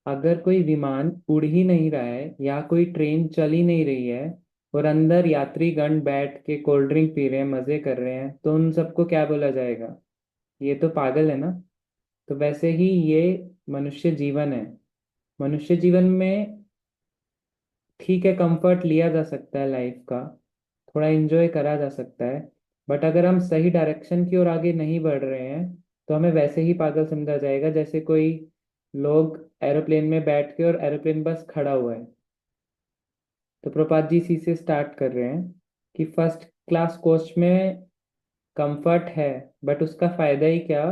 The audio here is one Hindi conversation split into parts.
अगर कोई विमान उड़ ही नहीं रहा है या कोई ट्रेन चल ही नहीं रही है और अंदर यात्रीगण बैठ के कोल्ड ड्रिंक पी रहे हैं, मजे कर रहे हैं, तो उन सबको क्या बोला जाएगा? ये तो पागल है ना। तो वैसे ही ये मनुष्य जीवन है। मनुष्य जीवन में ठीक है, कंफर्ट लिया जा सकता है लाइफ का, थोड़ा एंजॉय करा जा सकता है, बट अगर हम सही डायरेक्शन की ओर आगे नहीं बढ़ रहे हैं तो हमें वैसे ही पागल समझा जाएगा जैसे कोई लोग एरोप्लेन में बैठ के और एरोप्लेन बस खड़ा हुआ है। तो प्रपात जी इसी से स्टार्ट कर रहे हैं कि फर्स्ट क्लास कोच में कंफर्ट है, बट उसका फायदा ही क्या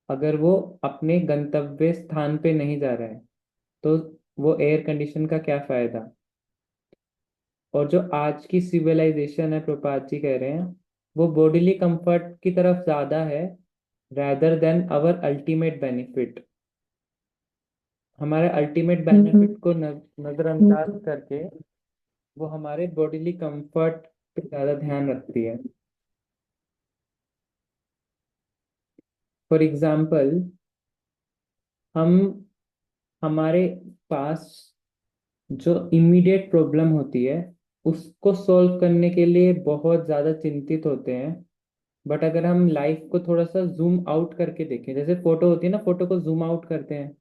अगर वो अपने गंतव्य स्थान पे नहीं जा रहा है? तो वो एयर कंडीशन का क्या फायदा? और जो आज की सिविलाइजेशन है, प्रपात जी कह रहे हैं, वो बॉडीली कंफर्ट की तरफ ज्यादा है rather than our ultimate benefit. हमारे अल्टीमेट बेनिफिट को नजरअंदाज करके वो हमारे बॉडीली कंफर्ट पे ज्यादा ध्यान रखती है। फॉर एग्जाम्पल, हम हमारे पास जो इमीडिएट प्रॉब्लम होती है उसको सॉल्व करने के लिए बहुत ज़्यादा चिंतित होते हैं। बट अगर हम लाइफ को थोड़ा सा जूम आउट करके देखें, जैसे फोटो होती है ना, फोटो को जूम आउट करते हैं,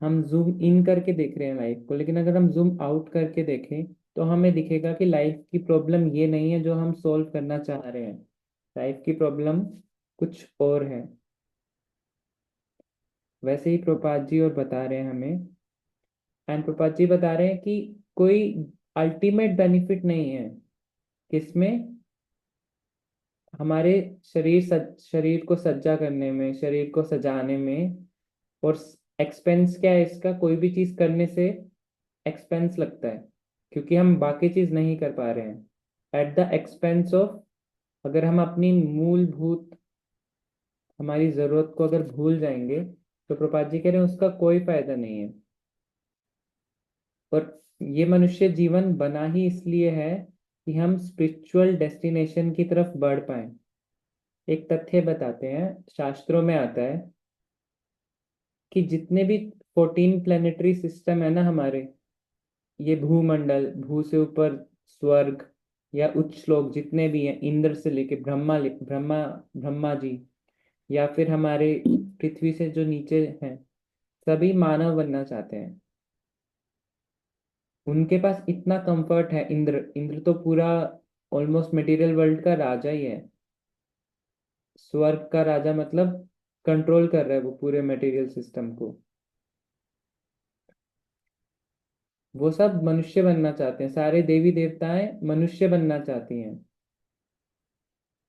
हम जूम इन करके देख रहे हैं लाइफ को, लेकिन अगर हम जूम आउट करके देखें तो हमें दिखेगा कि लाइफ की प्रॉब्लम ये नहीं है जो हम सॉल्व करना चाह रहे हैं। लाइफ की प्रॉब्लम कुछ और है। वैसे ही प्रपात जी और बता रहे हैं हमें, एंड प्रपात जी बता रहे हैं कि कोई अल्टीमेट बेनिफिट नहीं है किसमें, हमारे शरीर को सज्जा करने में, शरीर को सजाने में। और एक्सपेंस क्या है इसका? कोई भी चीज करने से एक्सपेंस लगता है, क्योंकि हम बाकी चीज नहीं कर पा रहे हैं एट द एक्सपेंस ऑफ। अगर हम अपनी मूलभूत हमारी जरूरत को अगर भूल जाएंगे तो प्रपात जी कह रहे हैं उसका कोई फायदा नहीं है। और ये मनुष्य जीवन बना ही इसलिए है कि हम स्पिरिचुअल डेस्टिनेशन की तरफ बढ़ पाए। एक तथ्य बताते हैं, शास्त्रों में आता है कि जितने भी 14 प्लेनेटरी सिस्टम है ना हमारे, ये भूमंडल, भू से ऊपर स्वर्ग या उच्च लोक जितने भी हैं, इंद्र से लेके ब्रह्मा ब्रह्मा जी, या फिर हमारे पृथ्वी से जो नीचे हैं, सभी मानव बनना चाहते हैं। उनके पास इतना कंफर्ट है। इंद्र इंद्र तो पूरा ऑलमोस्ट मटेरियल वर्ल्ड का राजा ही है। स्वर्ग का राजा मतलब कंट्रोल कर रहा है वो पूरे मटेरियल सिस्टम को। वो सब मनुष्य बनना चाहते हैं, सारे देवी देवताएं मनुष्य बनना चाहती हैं।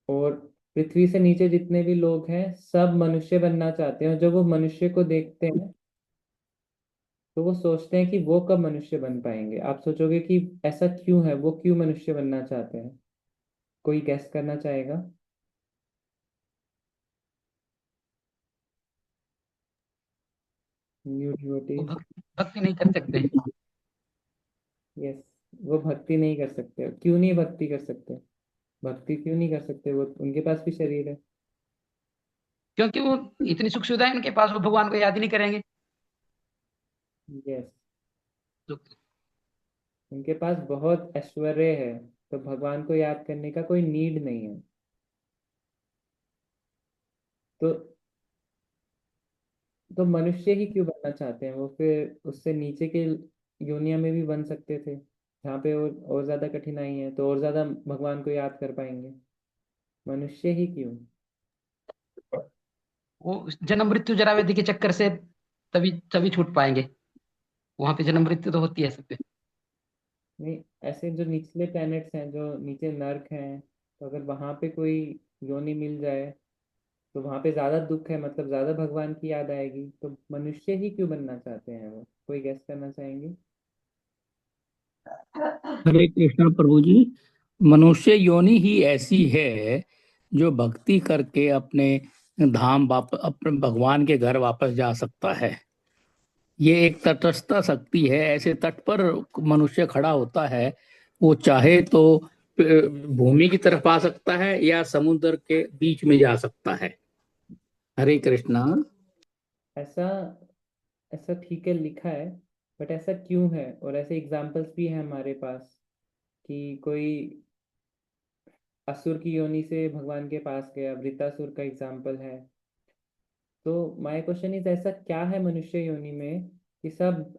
और पृथ्वी से नीचे जितने भी लोग हैं सब मनुष्य बनना चाहते हैं, और जब वो मनुष्य को देखते हैं तो वो सोचते हैं कि वो कब मनुष्य बन पाएंगे। आप सोचोगे कि ऐसा क्यों है, वो क्यों मनुष्य बनना चाहते हैं? कोई गेस करना चाहेगा? न्यू वो डिवोटीज। भक्ति नहीं कर सकते। यस, वो भक्ति नहीं कर सकते। क्यों नहीं भक्ति कर सकते? भक्ति क्यों नहीं कर सकते? वो उनके पास भी शरीर है। क्योंकि वो इतनी सुख सुविधा है उनके पास, वो भगवान को याद ही नहीं करेंगे। यस, तो उनके पास बहुत ऐश्वर्य है, तो भगवान को याद करने का कोई नीड नहीं है। तो मनुष्य ही क्यों बनना चाहते हैं? वो फिर उससे नीचे के योनिया में भी बन सकते थे, जहाँ पे और ज्यादा कठिनाई है, तो और ज्यादा भगवान को याद कर पाएंगे। मनुष्य ही क्यों? वो जन्म मृत्यु जरा व्याधि के चक्कर से तभी तभी छूट पाएंगे। वहां पे जन्म मृत्यु तो होती है सब पे। नहीं, ऐसे जो निचले प्लैनेट्स हैं, जो नीचे नर्क हैं, तो अगर वहां पे कोई योनि मिल जाए तो वहां पे ज्यादा दुख है, मतलब ज्यादा भगवान की याद आएगी। तो मनुष्य ही क्यों बनना चाहते हैं वो? कोई गेस करना चाहेंगे? हरे कृष्णा प्रभु जी। मनुष्य योनि ही ऐसी है जो भक्ति करके अपने धाम वापस, अपने भगवान के घर वापस जा सकता है। ये एक तटस्थ शक्ति है। ऐसे तट पर मनुष्य खड़ा होता है, वो चाहे तो भूमि की तरफ आ सकता है या समुद्र के बीच में जा सकता है। हरे कृष्णा। ऐसा ऐसा ठीक है लिखा है, बट ऐसा क्यों है? और ऐसे एग्जाम्पल्स भी हैं हमारे पास कि कोई असुर की योनि से भगवान के पास गया, वृतासुर का एग्जाम्पल है। तो माय क्वेश्चन इज, ऐसा क्या है मनुष्य योनि में कि सब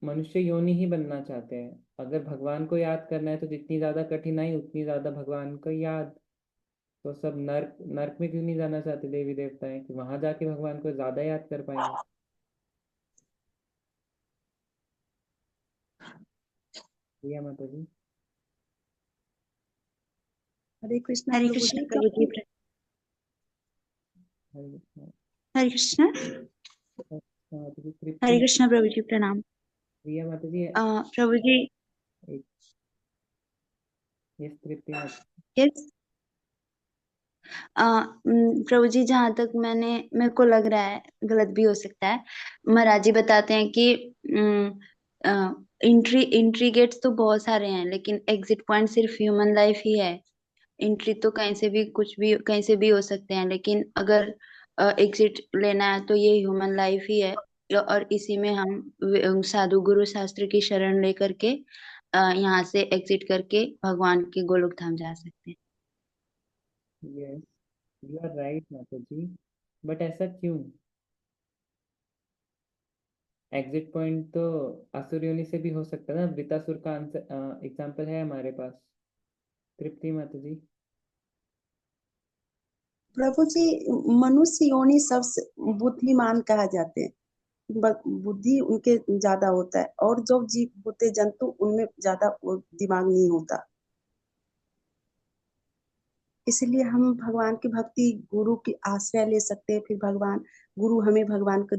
मनुष्य योनि ही बनना चाहते हैं? अगर भगवान को याद करना है तो जितनी ज्यादा कठिनाई उतनी ज्यादा भगवान को याद। तो सब नर्क नर्क में क्यों नहीं जाना चाहते देवी देवता है कि वहां जाके भगवान को ज्यादा याद कर पाएंगे? प्रिया माता जी। हरे कृष्णा हरे प्रभु कृष्ण जी। प्रभु जी। हरे कृष्णा। हरे कृष्ण। माता जी हरे तृप्ति। कृष्ण प्रभु जी, प्रणाम। प्रिया माता जी। प्रभु जी। एक ये तृप्ति माता। यस। प्रभु जी, जहाँ तक मेरे को लग रहा है, गलत भी हो सकता है, महाराज जी बताते हैं कि एंट्री गेट्स तो बहुत सारे हैं, लेकिन एग्जिट पॉइंट सिर्फ ह्यूमन लाइफ ही है। एंट्री तो कहीं से भी कुछ भी कहीं से भी हो सकते हैं, लेकिन अगर एग्जिट लेना है तो ये ह्यूमन लाइफ ही है। और इसी में हम साधु गुरु शास्त्र की शरण लेकर के यहाँ से एग्जिट करके भगवान के गोलोक धाम जा सकते हैं। यस, यू आर राइट माता जी, बट ऐसा क्यों? एग्जिट पॉइंट तो असुर योनि से भी हो सकता है ना। वृतासुर का आंसर एग्जाम्पल है हमारे पास। तृप्ति माता जी। प्रभु जी, मनुष्य योनि सबसे बुद्धिमान कहा जाते हैं। बुद्धि उनके ज्यादा होता है, और जो जीव होते जंतु उनमें ज्यादा दिमाग नहीं होता। इसलिए हम भगवान की भक्ति, गुरु की आश्रय ले सकते हैं। फिर भगवान गुरु हमें भगवान के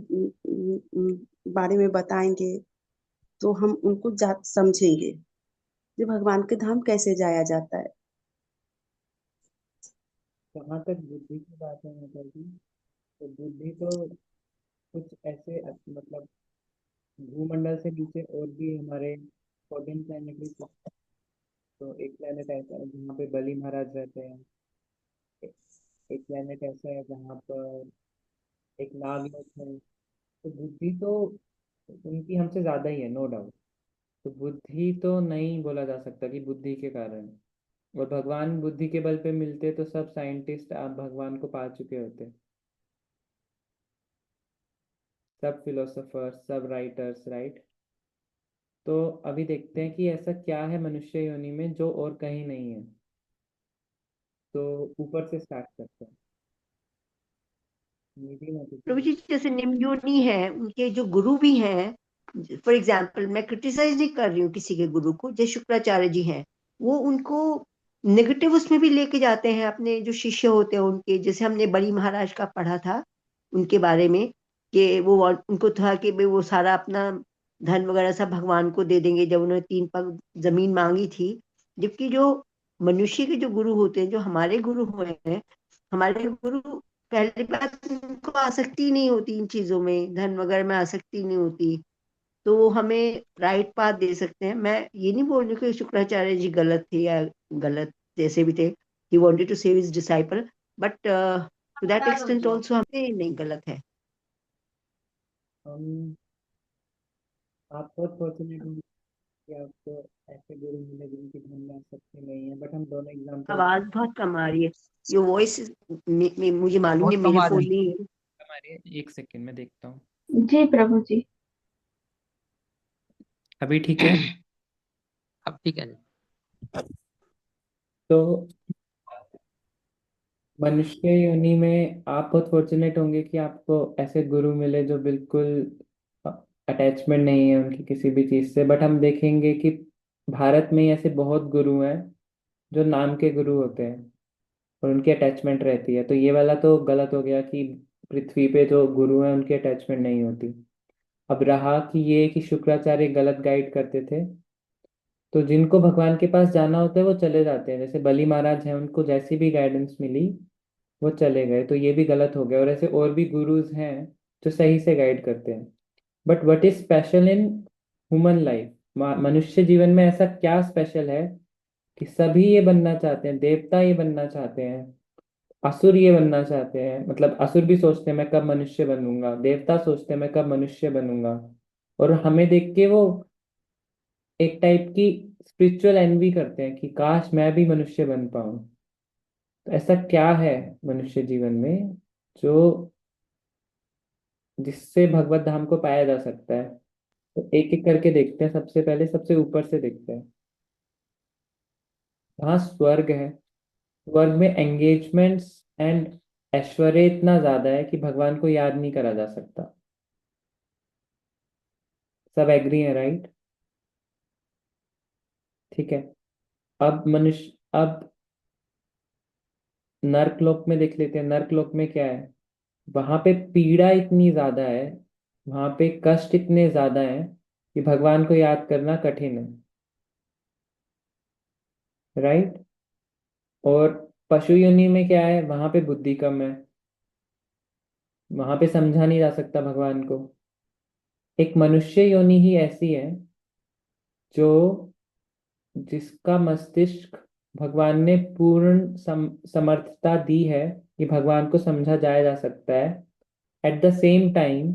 बारे में बताएंगे, तो हम उनको समझेंगे कि भगवान के धाम कैसे जाया जाता है। जहाँ तक बुद्धि की बात है माता जी, तो बुद्धि तो कुछ ऐसे मतलब भूमंडल से नीचे और भी हमारे 14 प्लैनेट भी कुछ। तो एक प्लैनेट ऐसा है जहाँ पे बलि महाराज रहते हैं। एक प्लैनेट ऐसा है जहाँ पर एक नागलोक है। तो बुद्धि तो उनकी हमसे ज्यादा ही है, नो डाउट। तो बुद्धि तो नहीं बोला जा सकता कि बुद्धि के कारण। और भगवान बुद्धि के बल पे मिलते तो सब साइंटिस्ट आप भगवान को पा चुके होते। सब फिलोसोफर्स, सब राइटर्स, राइट। तो अभी देखते हैं कि ऐसा क्या है मनुष्य योनि में जो और कहीं नहीं है। तो ऊपर से स्टार्ट करते हैं। निधि माता प्रभु जी। जी, जैसे निम्योनी है, उनके जो गुरु भी हैं, फॉर एग्जाम्पल, मैं क्रिटिसाइज नहीं कर रही हूँ किसी के गुरु को, जैसे शुक्राचार्य जी हैं, वो उनको नेगेटिव उसमें भी लेके जाते हैं। अपने जो शिष्य होते हैं उनके, जैसे हमने बड़ी महाराज का पढ़ा था उनके बारे में, कि वो उनको था कि भाई वो सारा अपना धन वगैरह सब भगवान को दे देंगे जब उन्होंने 3 पग जमीन मांगी थी। जबकि जो मनुष्य के जो गुरु होते हैं, जो हमारे गुरु हुए हैं, हमारे गुरु, पहली बात उनको आसक्ति नहीं होती इन चीजों में, धन वगैरह में आसक्ति नहीं होती, तो वो हमें राइट पाथ दे सकते हैं। मैं ये नहीं बोल रही कि शुक्राचार्य जी गलत थे या गलत जैसे भी थे, he wanted to save his disciple, but to that extent also हमें नहीं गलत है। हम आप बहुत फॉर्चुनेट हैं कि आपको ऐसे गुरु मिले जिनकी धन में आसक्ति नहीं है। बट हम दोनों एग्जाम्पल आवाज बहुत कम आ रही है, ये वॉइस मुझे मालूम बहुत नहीं, कम मेरे आ फोन रही नहीं है। हमारे, एक सेकंड में देखता हूँ। जी प्रभु जी। अभी ठीक है? अब ठीक है। तो मनुष्य योनि में आप बहुत फॉर्चुनेट होंगे कि आपको ऐसे गुरु मिले जो बिल्कुल अटैचमेंट नहीं है उनकी किसी भी चीज़ से। बट हम देखेंगे कि भारत में ऐसे बहुत गुरु हैं जो नाम के गुरु होते हैं और उनकी अटैचमेंट रहती है। तो ये वाला तो गलत हो गया कि पृथ्वी पे जो गुरु हैं उनकी अटैचमेंट नहीं होती। अब रहा कि ये कि शुक्राचार्य गलत गाइड करते थे, तो जिनको भगवान के पास जाना होता है वो चले जाते हैं। जैसे बली महाराज हैं, उनको जैसी भी गाइडेंस मिली वो चले गए, तो ये भी गलत हो गया। और ऐसे और भी गुरुज हैं जो सही से गाइड करते हैं। But what is special in human life? मनुष्य जीवन में ऐसा क्या स्पेशल है कि सभी ये बनना चाहते हैं, देवता ये बनना चाहते हैं? असुर ये बनना चाहते हैं, मतलब असुर भी सोचते हैं मैं कब मनुष्य बनूंगा, देवता सोचते हैं मैं कब मनुष्य बनूंगा, और हमें देख के वो एक टाइप की स्पिरिचुअल एनवी करते हैं कि काश मैं भी मनुष्य बन पाऊं। तो ऐसा क्या है मनुष्य जीवन में जो जिससे भगवत धाम को पाया जा सकता है? तो एक एक करके देखते हैं। सबसे पहले सबसे ऊपर से देखते हैं। वहाँ स्वर्ग है। स्वर्ग में एंगेजमेंट्स एंड ऐश्वर्य इतना ज्यादा है कि भगवान को याद नहीं करा जा सकता। सब एग्री है, राइट? ठीक है। अब नर्क लोक में देख लेते हैं। नर्क लोक में क्या है? वहां पे पीड़ा इतनी ज्यादा है, वहां पे कष्ट इतने ज्यादा है कि भगवान को याद करना कठिन है, राइट? और पशु योनि में क्या है? वहां पे बुद्धि कम है, वहां पे समझा नहीं जा सकता भगवान को। एक मनुष्य योनि ही ऐसी है जो जिसका मस्तिष्क भगवान ने पूर्ण समर्थता दी है कि भगवान को समझा जाया जा सकता है। At the same time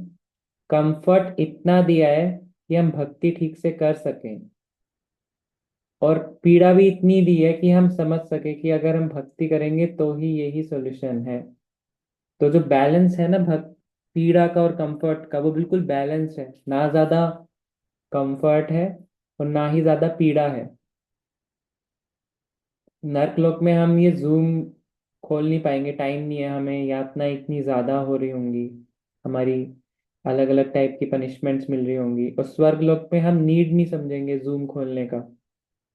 comfort इतना दिया है कि हम भक्ति ठीक से कर सकें, और पीड़ा भी इतनी दी है कि हम समझ सके कि अगर हम भक्ति करेंगे तो ही यही सॉल्यूशन है। तो जो बैलेंस है ना भक्त पीड़ा का और कंफर्ट का, वो बिल्कुल बैलेंस है। ना ज्यादा कंफर्ट है और ना ही ज्यादा पीड़ा है। नर्क लोक में हम ये जूम खोल नहीं पाएंगे, टाइम नहीं है हमें, यातना इतनी ज्यादा हो रही होंगी हमारी, अलग अलग टाइप की पनिशमेंट्स मिल रही होंगी। और स्वर्ग लोक में हम नीड नहीं समझेंगे जूम खोलने का।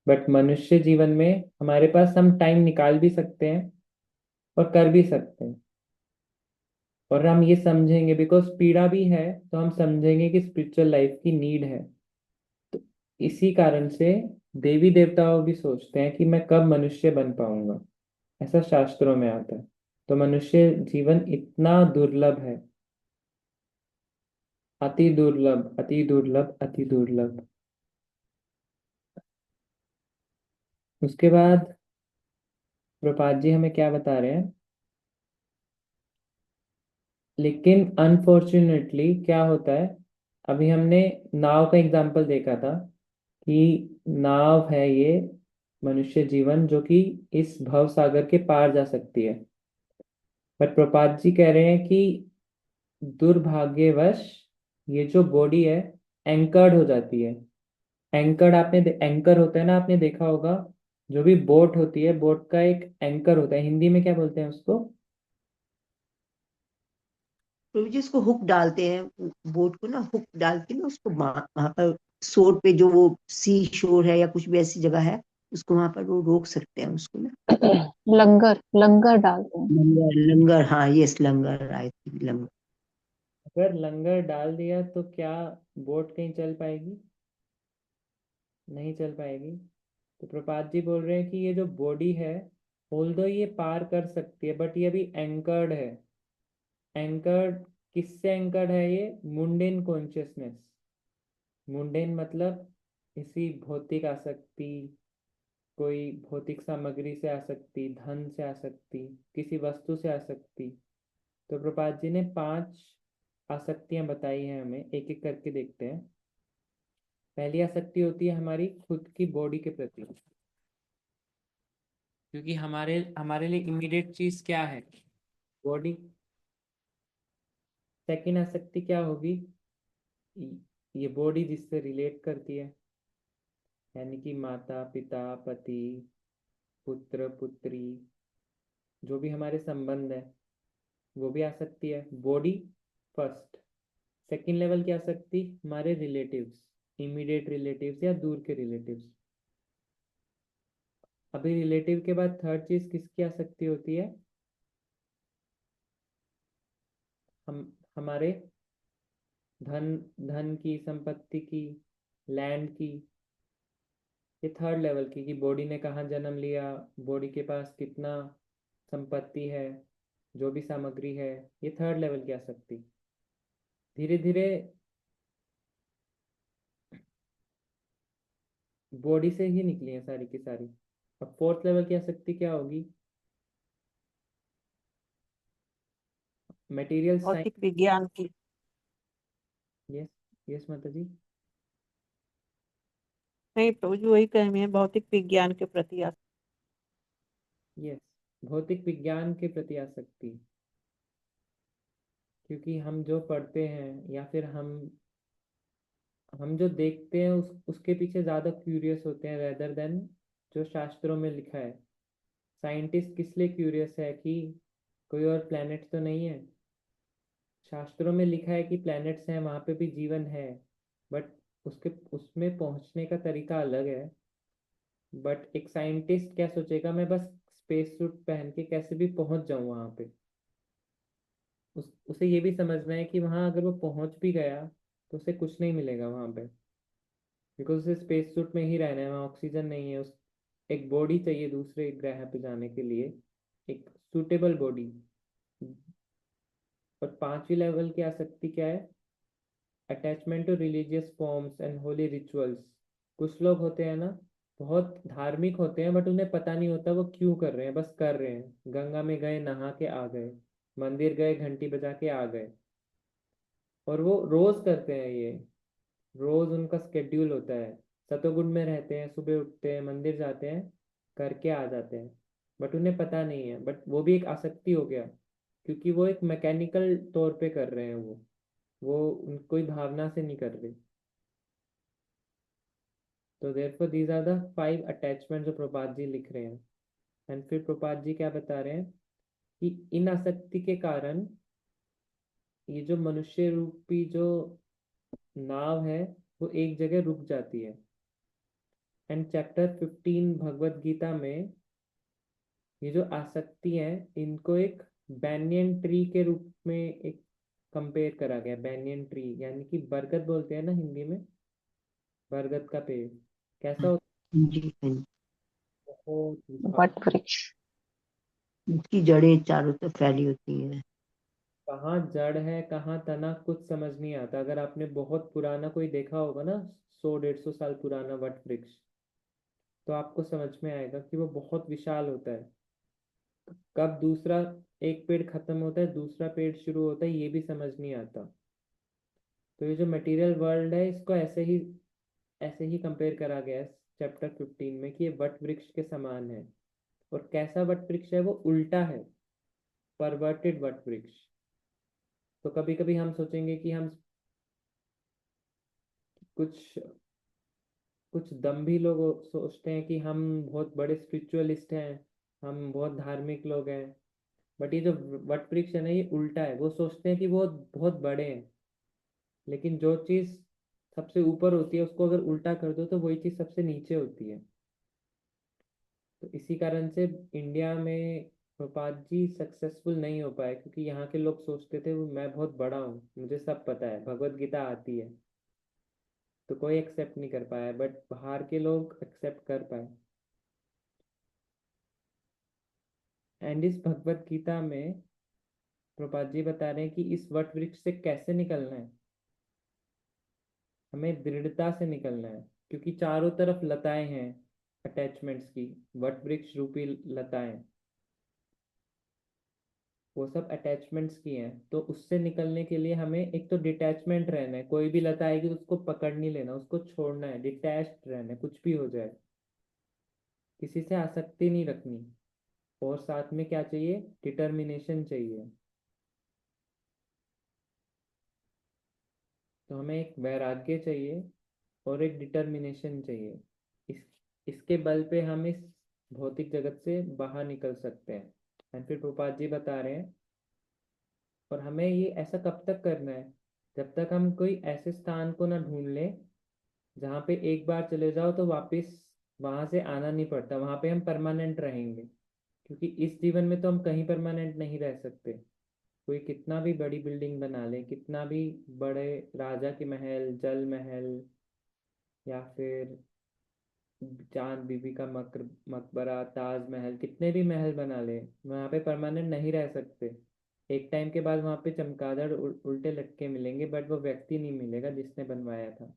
बट मनुष्य जीवन में हमारे पास हम टाइम निकाल भी सकते हैं और कर भी सकते हैं। और हम ये समझेंगे बिकॉज पीड़ा भी है, तो हम समझेंगे कि स्पिरिचुअल लाइफ की नीड है। तो इसी कारण से देवी देवताओं भी सोचते हैं कि मैं कब मनुष्य बन पाऊंगा। ऐसा शास्त्रों में आता है। तो मनुष्य जीवन इतना दुर्लभ है, अति दुर्लभ, अति दुर्लभ, अति दुर्लभ। उसके बाद प्रपात जी हमें क्या बता रहे हैं? लेकिन अनफॉर्चुनेटली क्या होता है, अभी हमने नाव का एग्जाम्पल देखा था कि नाव है ये मनुष्य जीवन जो कि इस भव सागर के पार जा सकती है। बट प्रपात जी कह रहे हैं कि दुर्भाग्यवश ये जो बॉडी है एंकर्ड हो जाती है। एंकर्ड एंकर होता है ना, आपने देखा होगा। जो भी बोट होती है, बोट का एक एंकर होता है, हिंदी में क्या बोलते हैं उसको? प्रभु जी उसको हुक डालते हैं, बोट को ना हुक डाल के ना उसको वहां पर शोर पे, जो वो सी शोर है या कुछ भी ऐसी जगह है, उसको वहां पर वो रोक सकते हैं उसको ना। लंगर लंगर डालते हैं। लंगर, लंगर, हाँ यस, लंगर, आई थिंक लंगर। अगर लंगर डाल दिया तो क्या बोट कहीं चल पाएगी? नहीं चल पाएगी। तो प्रपात जी बोल रहे हैं कि ये जो बॉडी है, ऑल्दो ये पार कर सकती है, बट ये अभी एंकर्ड है। एंकर्ड किससे एंकर्ड है? ये मुंडेन कॉन्शियसनेस। मुंडेन मतलब इसी भौतिक आसक्ति, कोई भौतिक सामग्री से आसक्ति, धन से आसक्ति, किसी वस्तु से आसक्ति। तो प्रपात जी ने 5 आसक्तियां बताई हैं हमें, एक एक करके देखते हैं। पहली आसक्ति होती है हमारी खुद की बॉडी के प्रति, क्योंकि हमारे हमारे लिए इमीडिएट चीज क्या है? बॉडी। सेकंड आसक्ति क्या होगी? ये बॉडी जिससे रिलेट करती है, यानी कि माता पिता, पति, पुत्र पुत्री, जो भी हमारे संबंध है, वो भी आ सकती है। Body first. सेकंड लेवल की आ सकती हमारे रिलेटिव्स, इमीडिएट रिलेटिव्स या दूर के रिलेटिव्स। अभी रिलेटिव के बाद थर्ड चीज किसकी आ सकती होती है? हम हमारे धन, धन की, संपत्ति की, लैंड की। ये थर्ड लेवल की कि बॉडी ने कहाँ जन्म लिया, बॉडी के पास कितना संपत्ति है, जो भी सामग्री है। ये थर्ड लेवल की आ सकती। धीरे धीरे बॉडी से ही निकली है सारी की सारी। अब फोर्थ लेवल की आसक्ति क्या होगी? Material science. भौतिक विज्ञान की। यस, यस माता जी। नहीं प्रभु जी, वही कह रहे हैं, भौतिक विज्ञान के प्रति यस, भौतिक विज्ञान के प्रति आसक्ति, क्योंकि हम जो पढ़ते हैं या फिर हम जो देखते हैं उसके पीछे ज़्यादा क्यूरियस होते हैं रेदर देन जो शास्त्रों में लिखा है। साइंटिस्ट किस लिए क्यूरियस है कि कोई और प्लैनेट तो नहीं है। शास्त्रों में लिखा है कि प्लैनेट्स हैं, वहाँ पे भी जीवन है, बट उसमें पहुँचने का तरीका अलग है। बट एक साइंटिस्ट क्या सोचेगा, मैं बस स्पेस सूट पहन के कैसे भी पहुँच जाऊँ वहाँ पे। उसे ये भी समझना है कि वहाँ अगर वो पहुँच भी गया तो उसे कुछ नहीं मिलेगा वहाँ पे, बिकॉज उसे स्पेस सूट में ही रहना है, वहाँ ऑक्सीजन नहीं है। उस एक बॉडी चाहिए दूसरे ग्रह पे जाने के लिए, एक सूटेबल बॉडी। और पांचवी लेवल की आसक्ति क्या है? Attachment to religious forms and holy rituals. कुछ लोग होते हैं ना, बहुत धार्मिक होते हैं, बट उन्हें पता नहीं होता वो क्यों कर रहे हैं, बस कर रहे हैं। गंगा में गए, नहा के आ गए, मंदिर गए, घंटी बजा के आ गए, और वो रोज करते हैं ये। रोज उनका स्केड्यूल होता है। सतोगुण में रहते हैं, सुबह उठते हैं, मंदिर जाते हैं, करके आ जाते हैं, बट उन्हें पता नहीं है। बट वो भी एक आसक्ति हो गया, क्योंकि वो एक मैकेनिकल तौर पे कर रहे हैं। कोई भावना से नहीं कर रहे। तो therefore these are the 5 attachment जो प्रपात जी लिख रहे हैं। एंड फिर प्रपात जी क्या बता रहे हैं कि इन आसक्ति के कारण ये जो मनुष्य रूपी जो नाव है वो एक जगह रुक जाती है। एंड चैप्टर 15 भगवत गीता में ये जो आसक्ति है, इनको एक बैनियन ट्री के रूप में एक कंपेयर करा गया। बैनियन ट्री यानी कि बरगद बोलते हैं ना हिंदी में, बरगद का पेड़ कैसा होता जी हाँ। है? बहुत विशाल। वट वृक्ष। उसकी जड़ें चारों तरफ फैली होती हैं। कहाँ जड़ है कहाँ तना कुछ समझ नहीं आता। अगर आपने बहुत पुराना कोई देखा होगा ना, 100-150 साल पुराना वट वृक्ष, तो आपको समझ में आएगा कि वो बहुत विशाल होता है। कब दूसरा एक पेड़ खत्म होता है, दूसरा पेड़ शुरू होता है, ये भी समझ नहीं आता। तो ये जो मटेरियल वर्ल्ड है, इसको ऐसे ही कंपेयर करा गया है चैप्टर 15 में कि ये वट वृक्ष के समान है। और कैसा वट वृक्ष है? वो उल्टा है, परवर्टेड वट वृक्ष। तो कभी कभी हम सोचेंगे कि हम कुछ कुछ दम्भी लोग सोचते हैं कि हम बहुत बड़े स्पिरिचुअलिस्ट हैं, हम बहुत धार्मिक लोग हैं। बट ये जो वट वृक्ष है ना, ये उल्टा है। वो सोचते हैं कि वो बहुत बड़े हैं, लेकिन जो चीज़ सबसे ऊपर होती है उसको अगर उल्टा कर दो तो वही चीज़ सबसे नीचे होती है। तो इसी कारण से इंडिया में प्रपात जी सक्सेसफुल नहीं हो पाए, क्योंकि यहाँ के लोग सोचते थे मैं बहुत बड़ा हूँ, मुझे सब पता है, भगवत गीता आती है। तो कोई एक्सेप्ट नहीं कर पाया, बट बाहर के लोग एक्सेप्ट कर पाए। एंड इस भगवत गीता में प्रपात जी बता रहे हैं कि इस वट वृक्ष से कैसे निकलना है। हमें दृढ़ता से निकलना है, क्योंकि चारों तरफ लताएं हैं अटैचमेंट्स की, वट वृक्ष रूपी लताएं, वो सब अटैचमेंट्स की हैं। तो उससे निकलने के लिए हमें एक तो डिटैचमेंट रहना है। कोई भी लता आएगी तो उसको पकड़ नहीं लेना, उसको छोड़ना है, डिटैच्ड रहना है, कुछ भी हो जाए, किसी से आसक्ति नहीं रखनी। और साथ में क्या चाहिए? डिटर्मिनेशन चाहिए। तो हमें एक वैराग्य चाहिए और एक डिटर्मिनेशन चाहिए। इस इसके बल पे हम इस भौतिक जगत से बाहर निकल सकते हैं। एंड फिर प्रभुपाद जी बता रहे हैं, और हमें ये ऐसा कब तक करना है? जब तक हम कोई ऐसे स्थान को ना ढूंढ लें जहाँ पे एक बार चले जाओ तो वापस वहां से आना नहीं पड़ता, वहां पे हम परमानेंट रहेंगे। क्योंकि इस जीवन में तो हम कहीं परमानेंट नहीं रह सकते। कोई कितना भी बड़ी बिल्डिंग बना ले, कितना भी बड़े राजा के महल, जल महल, या फिर चांद बीबी का मकबरा, ताजमहल, कितने भी महल बना ले, वहाँ पे परमानेंट नहीं रह सकते। एक टाइम के बाद वहाँ पे चमगादड़ उल्टे लटके मिलेंगे, बट वो व्यक्ति नहीं मिलेगा जिसने बनवाया था।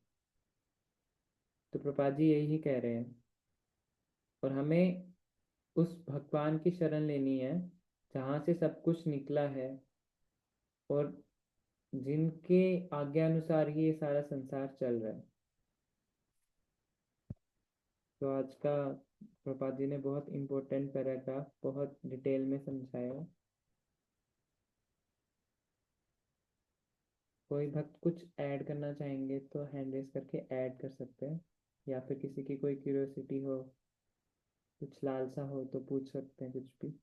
तो प्रपात जी यही कह रहे हैं। और हमें उस भगवान की शरण लेनी है जहाँ से सब कुछ निकला है, और जिनके आज्ञा अनुसार ही ये सारा संसार चल रहा है। तो आज का प्रभुपाद जी ने बहुत इम्पोर्टेंट पैराग्राफ बहुत डिटेल में समझाया। कोई भक्त कुछ ऐड करना चाहेंगे तो हैंड रेस करके ऐड कर सकते हैं, या फिर किसी की कोई क्यूरियोसिटी हो, कुछ लालसा हो तो पूछ सकते हैं कुछ भी।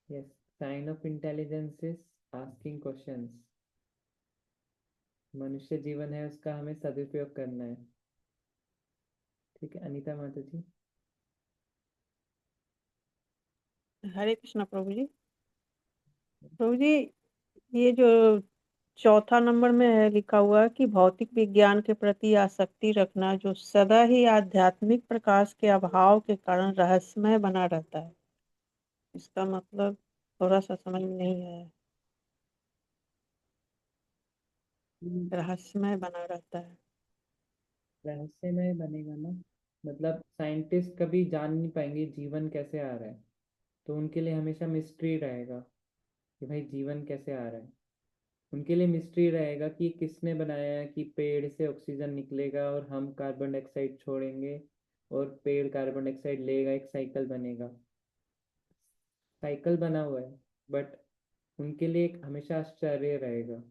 Yes, sign of intelligence is asking questions. मनुष्य जीवन है, उसका हमें सदुपयोग करना है। ठीक है अनीता माता जी। हरे कृष्णा प्रभु जी। प्रभु जी, ये जो चौथा नंबर में है लिखा हुआ कि भौतिक विज्ञान के प्रति आसक्ति रखना जो सदा ही आध्यात्मिक प्रकाश के अभाव के कारण रहस्यमय बना रहता है, इसका मतलब थोड़ा सा समझ में नहीं आया। रहस्यमय बना रहता है। रहस्यमय बनेगा ना, मतलब साइंटिस्ट कभी जान नहीं पाएंगे जीवन कैसे आ रहा है, तो उनके लिए हमेशा मिस्ट्री रहेगा कि भाई जीवन कैसे आ रहा है। उनके लिए मिस्ट्री रहेगा कि किसने बनाया है कि पेड़ से ऑक्सीजन निकलेगा और हम कार्बन डाइऑक्साइड छोड़ेंगे और पेड़ कार्बन डाइऑक्साइड लेगा, एक साइकिल बनेगा। साइकिल बना हुआ है, बट उनके लिए एक हमेशा आश्चर्य रहेगा।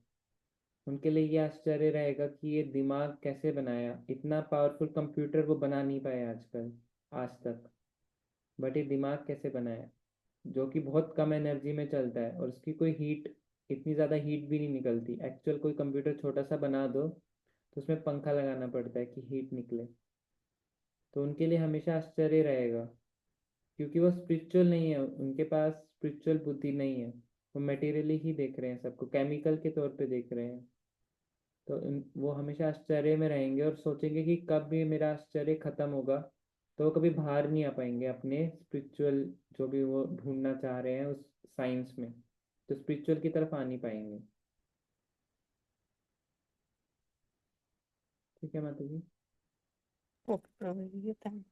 उनके लिए ये आश्चर्य रहेगा कि ये दिमाग कैसे बनाया। इतना पावरफुल कंप्यूटर वो बना नहीं पाए आजकल आज तक, बट ये दिमाग कैसे बनाया जो कि बहुत कम एनर्जी में चलता है और उसकी कोई हीट, इतनी ज़्यादा हीट भी नहीं निकलती। एक्चुअल कोई कंप्यूटर छोटा सा बना दो तो उसमें पंखा लगाना पड़ता है कि हीट निकले। तो उनके लिए हमेशा आश्चर्य रहेगा, क्योंकि वो स्पिरिचुअल नहीं है, उनके पास स्पिरिचुअल बुद्धि नहीं है। वो मटेरियली ही देख रहे हैं, सबको केमिकल के तौर पे देख रहे हैं। तो वो हमेशा आश्चर्य में रहेंगे और सोचेंगे कि कब ये मेरा आश्चर्य खत्म होगा। तो वो कभी बाहर नहीं आ पाएंगे अपने स्पिरिचुअल जो भी वो ढूंढना चाह रहे हैं उस साइंस में, तो स्पिरिचुअल की तरफ आ नहीं पाएंगे। ठीक है माता जी। ओके प्रभु जी, थैंक।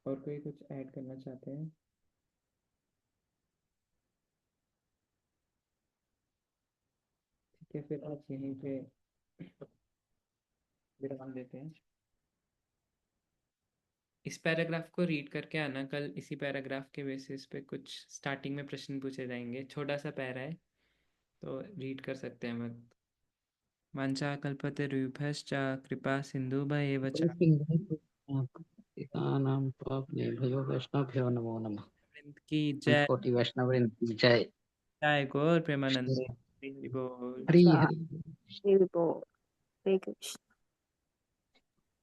और कोई कुछ ऐड करना चाहते हैं? ठीक है, फिर आज यहीं पे विराम देते हैं। इस पैराग्राफ को रीड करके आना, कल इसी पैराग्राफ के बेसिस पे कुछ स्टार्टिंग में प्रश्न पूछे जाएंगे। छोटा सा पैरा है तो रीड कर सकते हैं मत। वाञ्छा कल्पतरुभ्यश्च कृपा सिन्धुभ्येव च पितानां पावनेभ्यो वैष्णवभ्यो नमो नमः। वृंद की अनंत जय। कोटि वैष्णव वृंद की जय। जय गौर प्रेमानंद। हरि बोल। हरि सा हरि। हरि बोल। हरे कृष्ण।